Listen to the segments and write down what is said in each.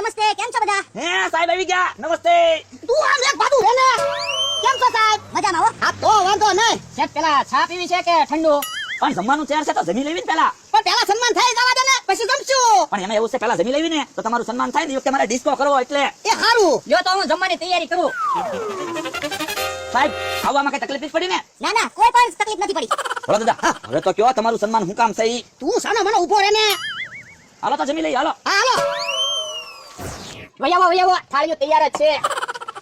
નમસ્તે, કેમ છો બધા? હે સાહેબ આવી ગયા, નમસ્તે. તું આમ એક બાજુ હે ને? કેમ છો સાહેબ? મજામાં હો. હા તો વાંધો નહીં. સાહેબ પેલા ચા પીવી છે કે ઠંડુ? પણ જમવાનું તૈયાર છે તો જમી લેવી ને પેલા. પણ પહેલા સન્માન થઈ જવા દે ને, પછી જમશું. પણ એમાં એવું છે પેલા જમી લેવી ને તો તમારું સન્માન થાય ને, એ વખતે મારે ડિસ્કો કરવો એટલે. એ હારું. જો તો હું જમવાની તૈયારી કરું. સાહેબ આવવામાં કઈ તકલીફ પડી ને? ના ના, કોઈ પણ તકલીફ નથી પડી. બોલો દાદા, હવે તો કયો તમારું સન્માન હું કામ છે ઈ? તું સાનો મને ઊભો રહે ને. હાલો તો જમી લઈએ, હાલો. હા હાલો. વૈયાવો થાળીઓ તૈયાર જ છે.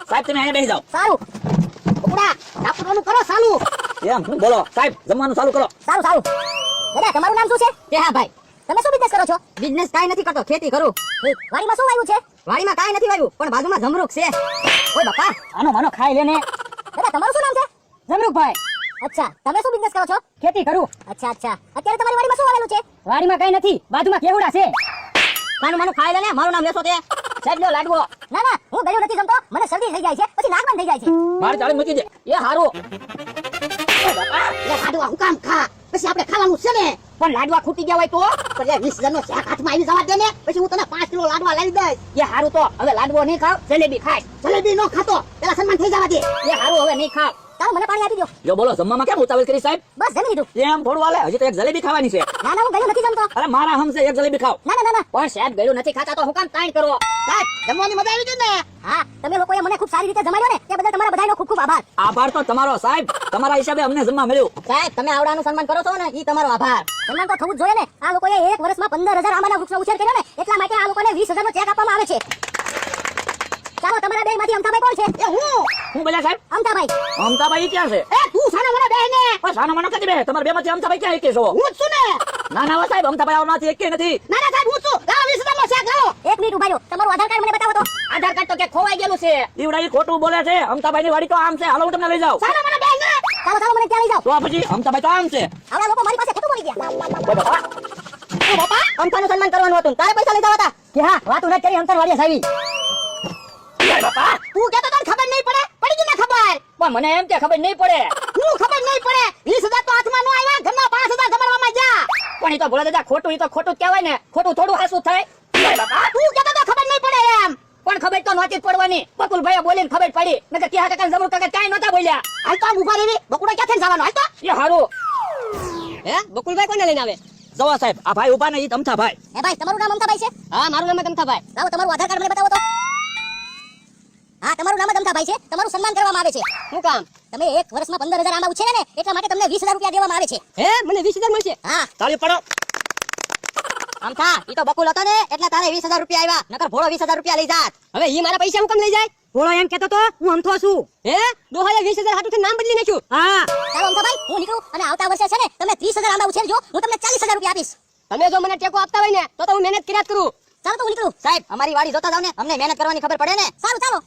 સાહેબ તમે અહીંયા બેસી જાઓ. સારું. બકુડા, નાપવાનું કરો ચાલુ. એમ હું બોલો સાહેબ, જમવાનું ચાલુ કરો. સારું સારું. દાદા તમારું નામ શું છે? કે હા ભાઈ, તમે શું બિઝનેસ કરો છો? બિઝનેસ કાઈ નથી કરતો, ખેતી કરું. વાડીમાં શું વાવ્યું છે? વાડીમાં કાઈ નથી વાવ્યું, પણ બાજુમાં જમરૂખ છે. ઓય બાપા, આનો માનો ખાઈ લે ને. દાદા તમારું શું નામ છે? જમરૂખભાઈ, અચ્છા, તમે શું બિઝનેસ કરો છો? ખેતી કરું. અચ્છા અચ્છા. અત્યારે તમારી વાડીમાં શું વાવેલું છે? વાડીમાં કાઈ નથી, બાજુમાં કેવડા છે. કાનું માનું ખાઈ લે ને, મારું નામ લેશો તે. સાહેબ લો લાડવો. ના ના, હું ગળ્યું નથી જમતો. મને શરદી થઈ જાય છે, પછી નાક બંધ થઈ જાય છે. મારે ચાળી મૂકી દે. એ હારું. લે લાડવા હું કામ ખા, પછી આપણે ખાવાનું છે ને. પણ લાડવા ખૂટી ગયા હોય તો? પણ એ 20 જણનો શાક હાથમાં આવી જવા દે ને, પછી હું તને 5 કિલો લાડવા લાવી દઈશ. એ હારું તો હવે લાડવો નહીં ખાવ, જલેબી ખાય. જલેબી નો ખાતો, પેલા સન્માન થઈ જવા દે. એ હારું હવે નહીં ખાવ. ચાલો મને પાણી આપી દો. જો બોલો જમવામાં કેમ ઉતાવળ કરી સાહેબ? બસ જમી લીધું. એમ થોડું હાલે, હજી તો એક જલેબી ખાવાની છે. ના ના, હું ગળ્યું નથી જમતો. અરે મારા હમસે એક જલેબી ખાવ. ના ના ના ના. પણ સાહેબ ગળ્યું નથી ખાતા તો હું કામ તાણ કરો? સાહેબ, જમવાની મજા આવી ગઈ ને? હા, તમે લોકોએ મને ખૂબ સારી રીતે જમાડ્યો ને, તે બદલ તમારા બધાનો ખૂબ ખૂબ આભાર. આભાર તો તમારો સાહેબ, તમારા હિસાબે અમને જમવા મળ્યું. સાહેબ તમે આવડાનું સન્માન કરો છો ને, ઈ તમારો આભાર. સન્માન તો થવું જ જોઈએ ને. આ લોકોએ એક વર્ષમાં 15,000 આંબાના વૃક્ષનો ઉછેર કર્યો ને, એટલા માટે આ લોકોને 20,000 નો ચેક આપવામાં આવે છે. ચાલો, તમારા બેમાંથી અમથાભાઈ કોણ છે? એ હું બોલ્યા સાહેબ? અમથાભાઈ. અમતાભાઈ ક્યાં છે? એ તું સાનો મને બેહ ને. પણ સાનો માનો કદી બે, તમારા બે માંથી અમતાભાઈ ક્યાં એકે છો? હું જ છું ને. ના ના સાહેબ, અમતાભાઈ આવવામાંથી એકે નથી. ના ના સાહેબ, હું છું. લાવો 20,000 નો ચેક લાવો. એક મિનિટ ઉભા રહ્યો, તમારું આધાર કાર્ડ મને બતાવો તો. આધાર કાર્ડ તો કે ખોવાઈ ગયેલું છે. ઈવડા ઈ ખોટું બોલે છે. અમતાભાઈ ની વાડી તો આમ છે, હાલો હું તમને લઈ જાઉં. સાનો મને બેહ ને. ચાલો ચાલો, મને ત્યાં લઈ જાઓ. તો પછી અમતાભાઈ તો આમ છે. આવડા લોકો મારી પાસે ખોટું બોલી ગયા. ઓય બાપા, ઓ બાપા, અમથાનું સન્માન કરવાનું હતું, તારે પૈસા લઈ જવા હતા. કે હા, વાતું ન કરી અમથાન વાડિયા સાવી. ઓય બાપા, તું કહેતો તને ખબર નહીં પડે? પડી ગઈ ને ખબર? પણ મને એમ કે ખબર નહીં પડે. હું ખબર નહીં પડે? 20,000 તો હાથમાં નો આવ્યા, ઘરમાં 5,000 જમાડવામાં જા. પણ ઈ તો ભોળા દાદા ખોટું, ઈ તો ખોટું જ કહેવાય ને. ખોટું થોડું હાસું થાય. ઓય બાપા, તું કહેતો તો ખબર નહીં પડે એમ. પણ ખબર તો નહોતી જ પડવાની. બકુલભાઈએ બોલીને ખબર પડી. નકર ત્યાં કાકા જમરૂખ કાકા કાંઈ નહોતા બોલ્યા. હાલ તો આમ ઉભા રહી. બકુડા ક્યાંથી જવાનો? હાલ તો. એ હારું. હે બકુલભાઈ કોને લઈને આવે? જવા સાહેબ, આ ભાઈ ઉભા ને ઈ અમતાભાઈ. એ ભાઈ, તમારું નામ અમથાભાઈ છે? હા, મારું નામ અમથાભાઈ. લાવો તમારું આધાર કાર્ડ મને બતાવો તો. હા, તમારું નામ અમથાભાઈ છે. તમારું સન્માન કરવામાં આવે છે. શું કામ? તમે એક વર્ષમાં 15,000 આંબા ઉછેર્યા ને, એટલા માટે તમને 20,000 રૂપિયા દેવામાં આવે છે. હે મને 20,000 મળશે? હા. તાળી પાડો. અમથા, ઈ તો બકુલ હતો ને, એટલે તારે 20,000 રૂપિયા આવ્યા. નકર ભોળો 20,000 રૂપિયા લઈ જાત. હવે ઈ મારા પૈસા હું કેમ લઈ જાય? ભોળો એમ કહેતો તો હું અમથો છું. હે ડોહાએ 20,000 હાટુથી નામ બદલી નાખ્યું. હા. ચાલો અમથાભાઈ, હું નીકળું અને આવતા વર્ષે છે ને તમે 30,000 આંબા ઉછેરજો, હું તમને 40,000 રૂપિયા આપીશ. તમે જો મને ટેકો આપતા હોય ને, તો હું મહેનત કર્યા જ કરું. ચાલો તો હું નીકળું. સાહેબ અમારી વાડી જોતા જાવ ને, અમને મહેનત કરવાની ખબર પડે ને. સારું ચાલો.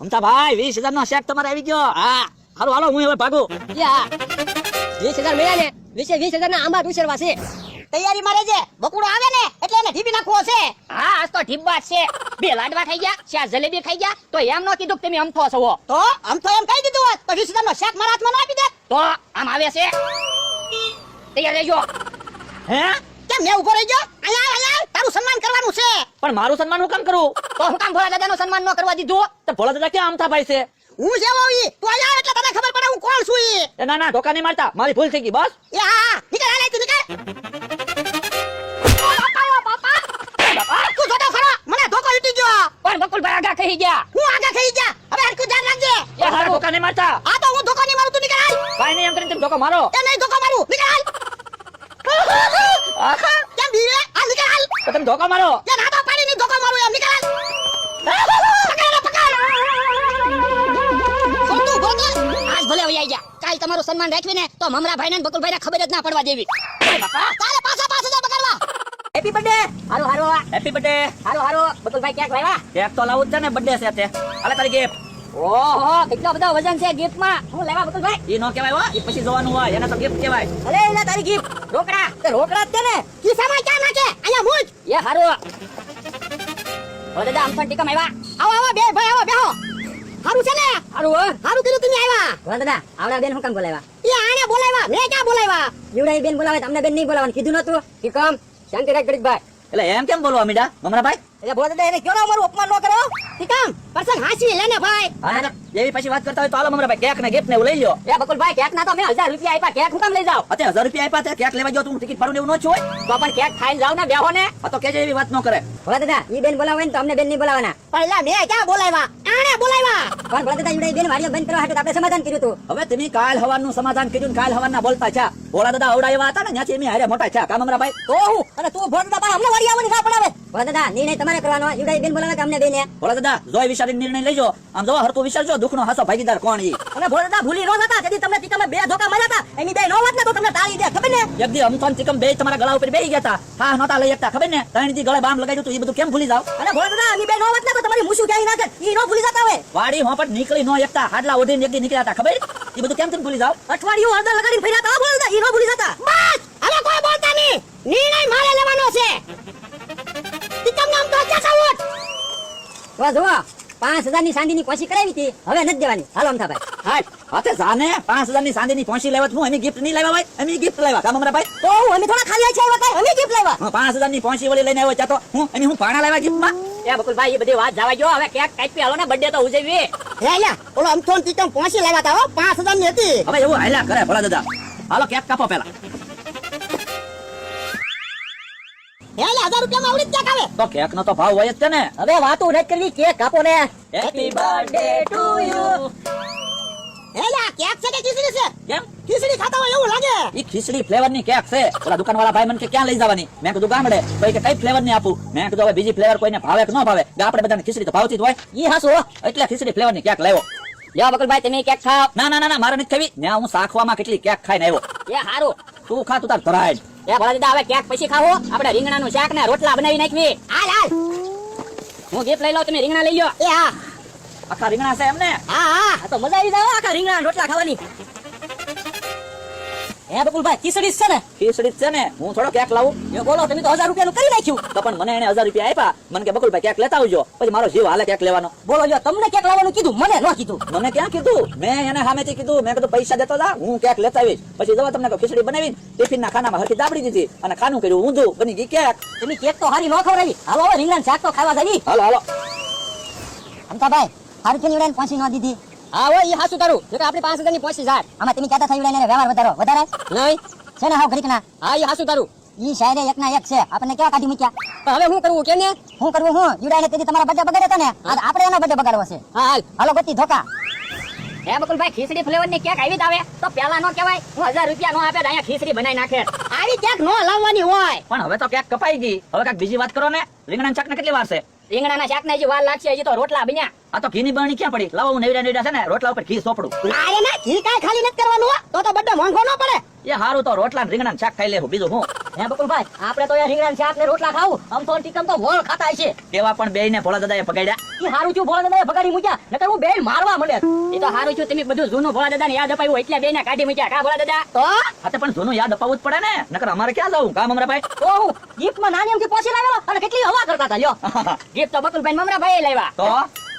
અમતાભાઈ 20,000 નો શેક તમારે આવી ગયો. હા હાલો હાલો, હું હવે ભાગું. યા 20,000 મળ્યા ને, 20,000 ના આંબા ઉછેરવા છે. તૈયારી મારે છે. બકુડો આવે ને એટલે એને ઢીબી નાખવો છે. હા આજ તો ઢીબ્બા છે. 2 લાડવા ખાઈ ગયા, 4 જલેબી ખાઈ ગયા, તો એમ નો કીધું કે તમે અમથો છો. તો આમ તો એમ કહી દીધું હોત તો 20,000 નો શેક મારા હાથમાં ન આપી દે. તો આમ આવે છે. તૈયાર રહેજો. હે કેમ મેં ઉભો રહી ગયો? અહીંયા તારું સન્માન કરવાનું છે. પણ મારું સન્માન હું કેમ કરું? તો હું કામ ભોળા દાદાનું સન્માન ન કરવા દીધું? તો ભોળા દાદા ક્યાં અમતાભાઈ છે? હું જેવો ઈ તું અહીંયા આવે એટલે તને ખબર પડે હું કોણ છું ઈ. એ ના ના, ધોકા નહીં મારતા, મારી ભૂલ થઈ ગઈ બસ. એ હા, નીકળ હાલે તું નીકળ. બાપા, તું જોતો ખરો, મને ધોકો લીધી ગયો. પણ બકુલભાઈ આગા કહી ગયા. હું આગળ થઈ ગયા. હવે હરખું ધ્યાન રાખજે. એ હારું, ધોકા નહીં મારતા. આ તો હું ધોકો નહીં મારું, તું નીકળ હાલ. કાઈ નહીં, એમ કરીને તમે ધોકો મારો. એ નહીં ધોકો મારું, નીકળ હાલ. આખા, કેમ બીવે? હાલ નીકળ હાલ. તો તમે ધોકા મારો. એ ના તો પાડી નહીં ધોકો મારું એમ, નીકળ હાલ. ખોટું બોલ. આજ ભલે વહી ગયા. કાલ તમારું સન્માન રાખવી ને, તો મમરાભાઈ ને બકુલભાઈ ખબર જ ના પડવા દેવી. તારે પાછા 5,000 બગાડવા. Happy birthday. હારો હારો હેપી બર્થડે. હારો હારો બકુલભાઈ ક્યાંક લાવ્યા? કેક તો લાવું જ છે ને, બર્થડે છે તે. હાલે તારી gift. ઓહો કેટલો બધો વજન છે gift માં. હું લેવા બકુલભાઈ? ઈ નો કહેવાય હો, ઈ પછી જોવાનું હોય, એને તો gift કહેવાય. અરે એલા તારી gift રોકડા. તે રોકડા જ છે ને. ખિસ્સામાં ક્યાં નાખે? અહીંયા મૂજ. એ હારો. ઓ દાદા આમ પણ ટીકમ આવ્યા. આવો આવો બે ભાઈ આવો બેહો. હારું છે ને? હારું હો. હારું કીધું તમે આવ્યા. ઓ દાદા આવડા બેન હું કામ બોલાવ્યા? એ આને બોલાવ્યા, મેં ક્યાં બોલાવ્યા? જીવડાઈ બેન બોલાવે, તમને બેન નહીં બોલાવવાનું કીધું નતું. ઠીકમ શાંતિ રાખ ગરીબભાઈ. એટલે એમ કેમ બોલવા મીડા મમરાભાઈ? એટલે બોલ દાદા એને કેવો અમારું અપમાન ન કરો ઠીક પરસંગ હાસી લે ને ભાઈ હા ના, એવી પછી વાત કરતા હોય તો હાલો મમરાભાઈ કેક ને ગિફ્ટ ને એવું લઈ લ્યો. એ બકુલભાઈ કેક ના તો મેં 1000 રૂપિયા આપ્યા કેક હું કામ લઈ જાવ અત્યારે 1000 રૂપિયા આપ્યા તે કેક લેવા ગયો તું ટિકિટ ભાડું એવું ન છું હોય તો પણ કેક ખાઈને જાવ ને બેહો ને આ તો કેજે એવી વાત ન કરે. ભોળા દાદા ઈ બેન બોલાવે ને તો અમને બેન નહીં બોલાવાના પહેલા મેં ક્યાં બોલાવ્યા આને બોલાવ્યા પણ ભોળા દાદા ઈ બેન વાડીઓ બંધ કરવા હાટુ આપણે સમાધાન કર્યું હતું હવે તમે કાલ હવારનું સમાધાન કર્યું ને કાલ હવારના બોલતા છે. ભોળા દાદા અવડા એવા હતા ને ત્યાંથી એમ હારે મોટા છે કા મમરાભાઈ? તો હું અને તું ભોળા દાદા અમને વાડી આવવાની ના પડાવે ભોળા દાદા નિર્ણય તમારે કરવાનો ઈ બેન બોલાવે કે અમને બેન ભોળા દાદા જોઈ વિચારીને નિર્ણય લેજો. આમ જો હરકું વિચારજો દુઃખનો હાસો ભાગીદાર કોણ ઈ. અને ભોળા દાદા ભૂલી ન જતા તેથી તમને ટીકામાં બે ધોકા મળ્યા હતા એની બે નો વાત ને તો તમને તાળી દે ખબર ને એક દી અમથાન ચિકમ બે તમારા ગળા ઉપર બેહી ગયા હતા. હા નહોતા લઈ શકતા ખબર ને? ત્રણ દી ગળે બામ લગાડ્યું હતું એ બધું કેમ ભૂલી જાવ? અને ભોળા દાદા એની બે નો વાત ને તો તમારી મુસુ ક્યાંય નાખે ઈ નો ભૂલી જતા હોય વાડી હોપટ નીકળી ન એકતા હાડલા ઓઢીને એક દી નીકળ્યા હતા ખબર? એ બધું કેમ તમે ભૂલી જાવ? અઠવાડિયું હળદર લગાડીને ફર્યા હતા ભોળા દાદા ઈ નો ભૂલી જતા બસ હવે કોઈ બોલતા નહીં નિર્ણય મારે લેવાનો છે ટીકમ નામ તો ચાસાવટ વા જો 5000 ની ચાંદીની કોશી કરાવી હતી હવે નથી દેવાની હાલો અમથાભાઈ હાય હાથે જાને 5000 ની ચાંદીની પહોંચી લેવત હું એની ગિફ્ટ નહીં લાવ્યા ભાઈ એની ગિફ્ટ લાવ્યા કા મમરાભાઈ? તો હું અમે થોડા ખાલી છે એવા કઈ અમે ગિફ્ટ લાવ્યા હું 5000 ની પહોંચી વળી લઈને આવ્યો ચાતો હું પાણા લાવ્યા ગિફ્ટમાં. એ બકુલભાઈ એ બધી વાત જવા જો હવે કેક કાપી હાલો ને બર્થડે તો ઉજવી હે યા ઓલો અમથોન ટીકમ પહોંચી લાવ્યા હતા હો 5000 ની હતી હવે એવું હાલ્યા કરે ભોળા દાદા. હાલો કેક કાપો પેલા. હે લે 1000 રૂપિયા માં આવડી કેક આવે તો કેક નો તો ભાવ હોય જ છે ને. હવે વાતો નથી કરવી કેક કાપો ને હેપી બર્થડે ટુ યુ. હે લે કેક છે કે ખીચડી છે કેમ? ખીચડી ખાતા હોય એવું લાગે ઈ ખીચડી ફ્લેવર ની કેક છે. ઓલા દુકાનવાળા ભાઈ મને કે ક્યાં લઈ જવાની? મેં કીધું ગામડે. તો ઈ કે કઈ ફ્લેવર ની આપું? મેં કીધું હવે બીજી ફ્લેવર કોઈને ભાવે કે ન ભાવે કે આપણે બધાને ખીચડી તો ભાવતી જ હોય. ઈ હાસુ એટલે ખીચડી ફ્લેવર ની કેક લાવ્યો. લ્યો બકુલભાઈ તમે કેક ખાઓ ના ના ના ના મારે નથી ખાવી. ત્યાં હું શાખવામાં કેટલી કેક ખાઈને આવ્યો. એ હારું તું ખા તું તાર ધરાય જ. એ ભોળા દાદા હવે કેક પછી ખાવો આપણે રીંગણાનું શાક ને રોટલા બનાવી નાખવી હાલ હાલ હું ગિફ્ટ લઈ લઉં તમે રીંગણા લઈ લ્યો એ હા આખા રીંગણા છે એમને? હા હા આ તો મજા આવી જાય આખા રીંગણા રોટલા ખાવાની હે બકુલભાઈ ખીચડી છે ને ખીચડી જ છે ને. હું થોડો કેક લાવું. એ બોલો તમે તો 1000 રૂપિયાનું કરી નાખ્યું તો પણ મને એને 1000 રૂપિયા આપ્યા. મને કે બકુલભાઈ કેક લેતા આવજો. પછી મારો જીવ હાલે કેક લેવાનો. બોલો લ્યો તમને કેક લાવવાનું કીધું મને ન કીધું મને ક્યાં કીધું? મેં એને સામેથી કીધું. મેં કીધું પૈસા દેતો જા હું કેક લેતા આવીશ. પછી જવા તમને ખીચડી બનાવી ટિફિન ના ખાનામાં હરખી દાબડી દીધી અને ખાનું કર્યું ઊંધું બની ગઈ કેક. તમે કેક તો હારી ન ખવડાવી હાલો હવે રીંગણાનું શાક તો ખાવા જવી હાલો હાલો. અમતાભાઈ હારું કેની ઉડાન પહોંચી ન દીધી હા હો ઈ હાસુ તારું જો કે આપણી 5000 ની પહોંચી જાય આમાં તમે કહેતા થઈ ઉડાને વ્યવહાર વધારે નહીં છે ને હાવ ઘડીકના હા ઈ હાસુ તારું ઈ શાયરે એકના એક છે આપણને કેવા કાઢી મૂક્યા હવે હું કરવું કેને હું કરવું હું યુડાને તેથી તમારા બર્થડે બગાડ્યા હતા ને આજ આપણે એનો બર્થડે બગાડવો છે હા હાલ હાલો ગોતી ધોકા હે બકુલભાઈ ખીચડી ફ્લેવર ની કેક આવી જ આવે તો પેલા નો કહેવાય હું 1000 રૂપિયા નો આપે અહીંયા ખીચડી બનાવી નાખે આવી કેક નો લાવવાની હોય પણ હવે તો કેક કપાઈ ગઈ. હવે કાંઈક બીજી વાત કરો ને. રીંગણાના શાક ને કેટલી વાર છે? રીંગણાના શાક ને હજી વાર લાગશે હજી તો રોટલા બન્યા આ તો ઘીની બરણી ક્યાં પડી? લાવો હું નેવડા છે ને રોટલા ઉપર ઘી સોપડું. અરે ના ઘી કાઈ ખાલી નથી કરવાનું તો બર્થડે મોંઘો ન પડે એ હારું તો રોટલા ને રીંગણાનું શાક ખાઈ લેવું બીજું હું. હે બકુલભાઈ આપણે તો યાર રીંગણાના શાક ને રોટલા ખાવું આમ તો ટીકમ તો વોળ ખાતા છે એવા પણ બેયને ભોળા દાદાએ પકડ્યા. ઈ હારું છું ભોળા દાદાએ ભગાડી મૂક્યા નકર હું બેન મારવા મળે ઈ તો હારું છું તમે બધું જૂનું ભોળા દાદાને યાદ અપાયું એટલે બેને કાઢી મૂક્યા કા ભોળા દાદા તો હા તો પણ જૂનું યાદ અપાવવું જ પડે ને. નકર અમારે ક્યાં જવું કામ અમરાભાઈ? તો હું ગિફ્ટમાં નાની એમથી પહોંચી લાવ્યો અને કેટલી હવા કરતા હતા લ્યો ગિફ્ટ તો બકુલભાઈ મમરાભાઈ લાવ્યા તો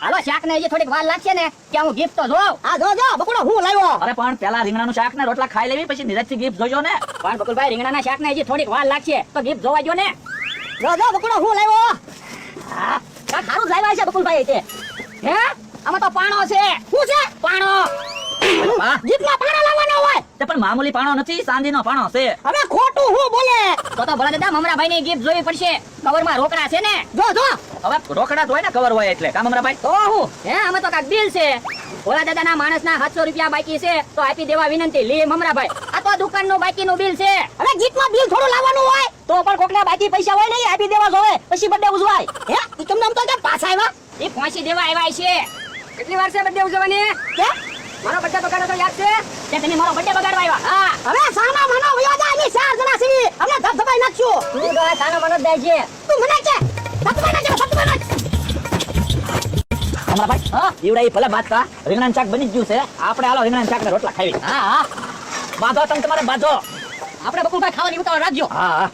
હાલો શાક ને હજી થોડીક વાર લાગશે ને કે હું ગિફ્ટ તો જોઉં આ જો બકુડો હું લાવ્યો અરે પણ પેલા રીંગણાનું શાક ને રોટલા ખાઈ લેવી પછી નિરાજથી ગિફ્ટ જોજો ને. પણ બકુલભાઈ રીંગણાના શાક ને હજી થોડીક વાર લાગશે તો ગિફ્ટ જોવા જો ને જો બકુડો હું લાવ્યો હા કાક હારું જ લાવ્યા છે બકુલભાઈ તે હે આમાં તો પાણો છે શું છે પાણો વાહ, ગિફ્ટમાં પાણો લાવવાનો હોય તે પણ મામૂલી પાણો નથી ચાંદીનો પાણો છે. હવે ખોટું હું બોલે તો ભલા દાદા મમરાભાઈ ની ગિફ્ટ જોવી પડશે કવરમાં રોકડા છે ને જો હવે રોકડા તો હોય ને કવર હોય એટલે કામ અમરાભાઈ. તો હું હે આમાં તો કાક બિલ છે ભોળા દાદાના માણસના 700 રૂપિયા બાકી છે તો આપી દેવા વિનંતી લે મમરાભાઈ આ તો દુકાનનું બાકીનું બિલ છે હવે ગીફ્ટમાં બિલ થોડું લાવવાનું હોય તો પણ કોકના બાકી પૈસા હોય ને આપી દેવા જોવે પછી બર્થડે ઉજવાય હે ઈ તમને આમ તો કે પાછા આવ્યા એ પહોંચી દેવા આવ્યા છે કેટલી વાર છે બર્થડે ઉજવવાની કે મારો બર્થડે બગાડો તો યાદ છે કે તમે મારો બર્થડે બગાડવા આવ્યા હા હવે સાનો મનો વયો જા ની 4 જણા સીવી અમને ધબધબાઈ નાખશું તું તો સાનો મનો દે છે તું મને કે ધબધબાઈ નાખ અમરાભાઈ હા ઈવડા ઈ ભલે બાતકા રીંગણાનું શાક બની જ ગયું છે. આપણે હાલો રીંગણાના શાક ને રોટલા ખાવી. હા હા બાંધો તમે તમારે બાંધો. આપણે બકુલભાઈ ખાવાની ઉતાવળ રાખજો હા હા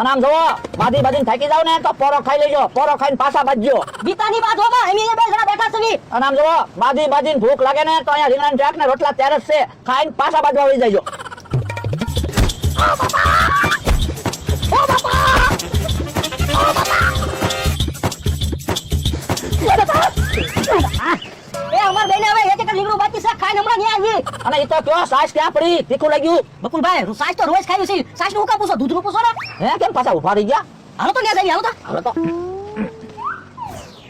અને આમ જોવો બાધી બાધીને થાકી જાવ ને તો પોરો ખાઈ લેજો. પોરો ખાઈને પાછા બાજજો. બીતાની વાત હોમાં એમ બે જણા બેઠા અને આમ જુઓ બાંધીને ભૂખ લાગે ને તો અહીંયા રીંગણાની શાક ને રોટલા ત્યારે જ છે, ખાઈને પાછા બાજુ આવી જજો. એ અમાર બેને હવે એક એક લીંગડું બાકી છે, ખાઈને હમણાં ન્યા આવી. અને એ તો કયો સાસ ક્યાં પડી, તીખું લાગ્યું? બકુલભાઈ સાસ તો રોજ ખાયું છે, સાસ નું હું પૂછો, દૂધનું પૂછો ને. હે કેમ પાછા ઉભા રહી ગયા? હાલો તો ન્યા જઈએ, હાલો તો. હાલો તો.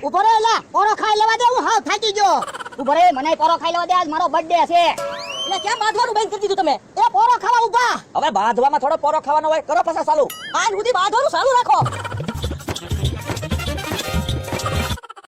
ઉભો રે એલા, પોરો ખાઈ લેવા દે, હું હાવ થાકી ગયો. ઉભો રે, મને પોરો ખાઈ લેવા દે, આજ મારો બર્થડે છે. એટલે કેમ બાંધવાનું બંધ કરી દીધું તમે? એ પોરો ખાવા ઉભા. હવે બાંધવામાં થોડો પોરો ખાવાનો હોય, કરો પાછા ચાલુ. આજ સુધી બાંધવાનું ચાલુ રાખો.